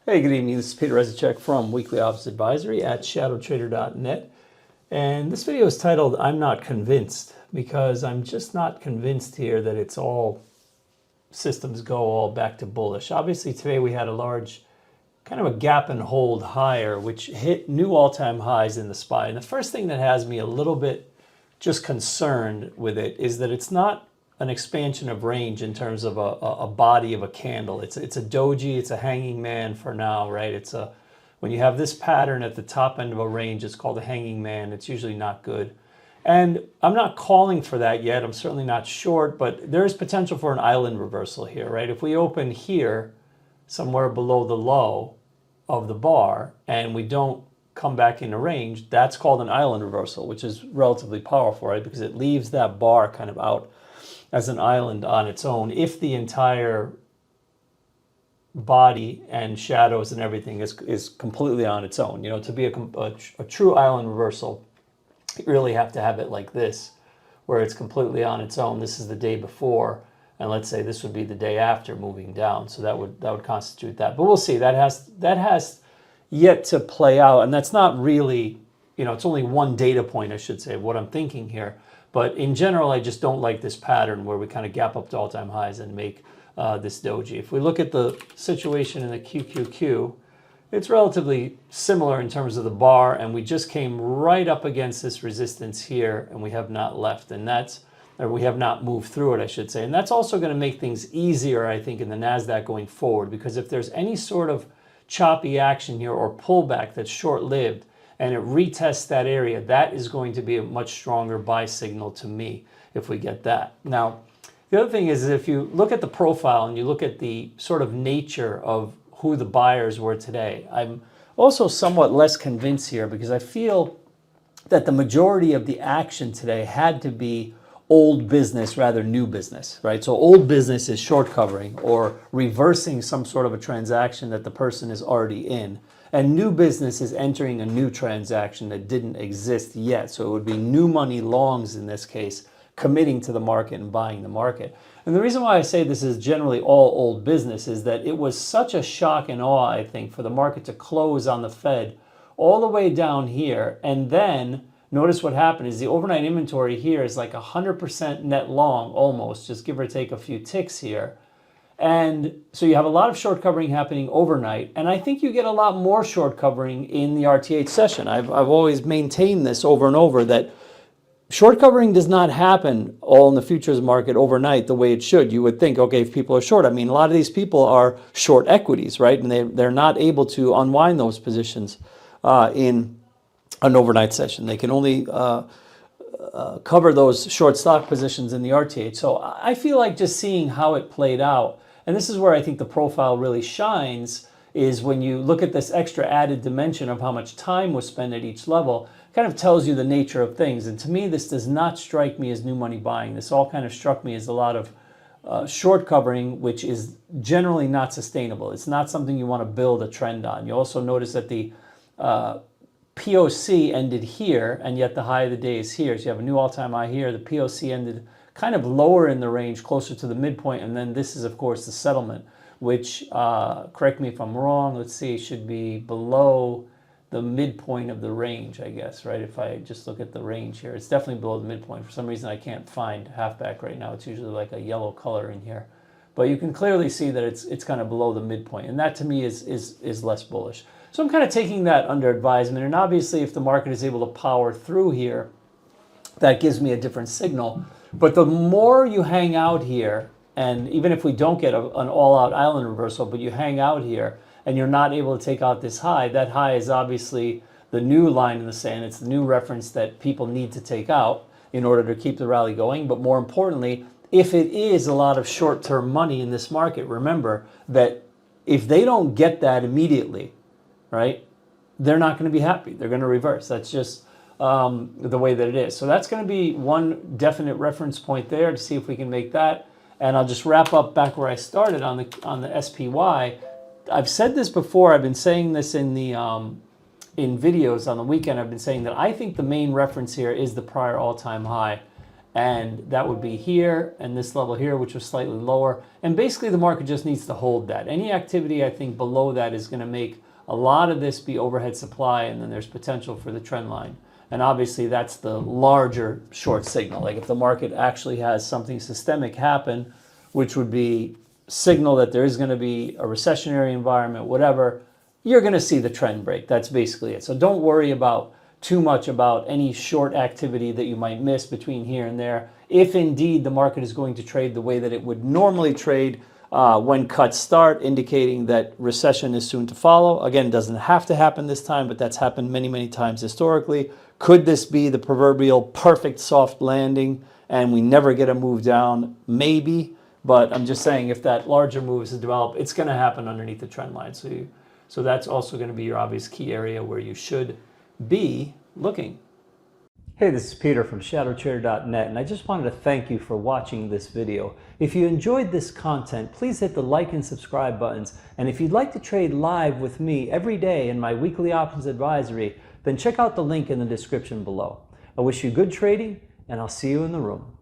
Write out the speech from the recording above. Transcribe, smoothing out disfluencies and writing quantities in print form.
Hey, good evening. This is Peter Rezicek from Weekly Office Advisory at ShadowTrader.net. And this video is titled, I'm Not Convinced, because I'm just not convinced here that it's all systems go all back to bullish. Obviously, today we had a large kind of a gap and hold higher, which hit new all-time highs in the SPY. And the first thing that has me a little bit just concerned with it is that it's not an expansion of range in terms of a body of a candle. It's a doji, it's a hanging man for now, right? When you have this pattern at the top end of a range, it's called a hanging man. It's usually not good. And I'm not calling for that yet. I'm certainly not short, but there is potential for an island reversal here, right? If we open here somewhere below the low of the bar and we don't come back into range, that's called an island reversal, which is relatively powerful, right? Because it leaves that bar kind of out as an island on its own if the entire body and shadows and everything is completely on its own. You know, to be a true island reversal, you really have to have it like this, where it's completely on its own. This is the day before, and let's say this would be the day after moving down. So that would constitute that. But we'll see. That has yet to play out, and that's not really, you know, it's only one data point, I should say, of what I'm thinking here. But in general, I just don't like this pattern where we kind of gap up to all-time highs and make this doji. If we look at the situation in the QQQ, it's relatively similar in terms of the bar, and we just came right up against this resistance here, and we have not left, or we have not moved through it, I should say. And that's also going to make things easier, I think, in the NASDAQ going forward, because if there's any sort of choppy action here or pullback that's short-lived, and it retests that area, that is going to be a much stronger buy signal to me if we get that. Now, the other thing is if you look at the profile and you look at the sort of nature of who the buyers were today, I'm also somewhat less convinced here because I feel that the majority of the action today had to be old business rather new business, right? So old business is short covering or reversing some sort of a transaction that the person is already in. And new business is entering a new transaction that didn't exist yet. So it would be new money longs in this case, committing to the market and buying the market. And the reason why I say this is generally all old business is that it was such a shock and awe, I think, for the market to close on the Fed all the way down here. And then notice what happened is the overnight inventory here is like 100% net long almost, just give or take a few ticks here. And so you have a lot of short covering happening overnight, and I think you get a lot more short covering in the RTH session. I've always maintained this over and over that short covering does not happen all in the futures market overnight the way it should. You would think, okay, if people are short, I mean, a lot of these people are short equities, right? And they're not able to unwind those positions in an overnight session. They can only cover those short stock positions in the RTH. So I feel like just seeing how it played out, and this is where I think the profile really shines, is when you look at this extra added dimension of how much time was spent at each level, kind of tells you the nature of things. And to me, this does not strike me as new money buying. This all kind of struck me as a lot of short covering, which is generally not sustainable. It's not something you want to build a trend on. You also notice that the POC ended here, and yet the high of the day is here. So you have a new all-time high here. The POC ended kind of lower in the range, closer to the midpoint, and then this is, of course, the settlement, which, correct me if I'm wrong, let's see, should be below the midpoint of the range, I guess, right? If I just look at the range here, it's definitely below the midpoint. For some reason, I can't find halfback right now. It's usually like a yellow color in here. But you can clearly see that it's kind of below the midpoint, and that to me is less bullish. So I'm kind of taking that under advisement, and obviously if the market is able to power through here, that gives me a different signal. But the more you hang out here, and even if we don't get an all-out island reversal, but you hang out here and you're not able to take out this high, that high is obviously the new line in the sand. It's the new reference that people need to take out in order to keep the rally going. But more importantly, if it is a lot of short-term money in this market, remember that if they don't get that immediately, right, they're not going to be happy. They're going to reverse. That's just the way that it is. So that's going to be one definite reference point there to see if we can make that. And I'll just wrap up back where I started on the SPY. I've said this before. I've been saying this in the in videos on the weekend. I've been saying that I think the main reference here is the prior all-time high. and that would be here, and this level here, which was slightly lower. And basically the market just needs to hold that. Any activity, I think, below that is going to make a lot of this be overhead supply, and then there's potential for the trend line. And obviously that's the larger short signal. Like if the market actually has something systemic happen, which would be signal that there is going to be a recessionary environment, whatever, you're going to see the trend break. That's basically it. So don't worry about too much about any short activity that you might miss between here and there. If indeed the market is going to trade the way that it would normally trade when cuts start, indicating that recession is soon to follow. Again, it doesn't have to happen this time, but that's happened many, many times historically. Could this be the proverbial perfect soft landing and we never get a move down? Maybe, but I'm just saying if that larger move is to develop, it's going to happen underneath the trend line. So that's also going to be your obvious key area where you should be looking. Hey, this is Peter from ShadowTrader.net, and I just wanted to thank you for watching this video. If you enjoyed this content, please hit the like and subscribe buttons. And if you'd like to trade live with me every day in my weekly options advisory, then check out the link in the description below. I wish you good trading, and I'll see you in the room.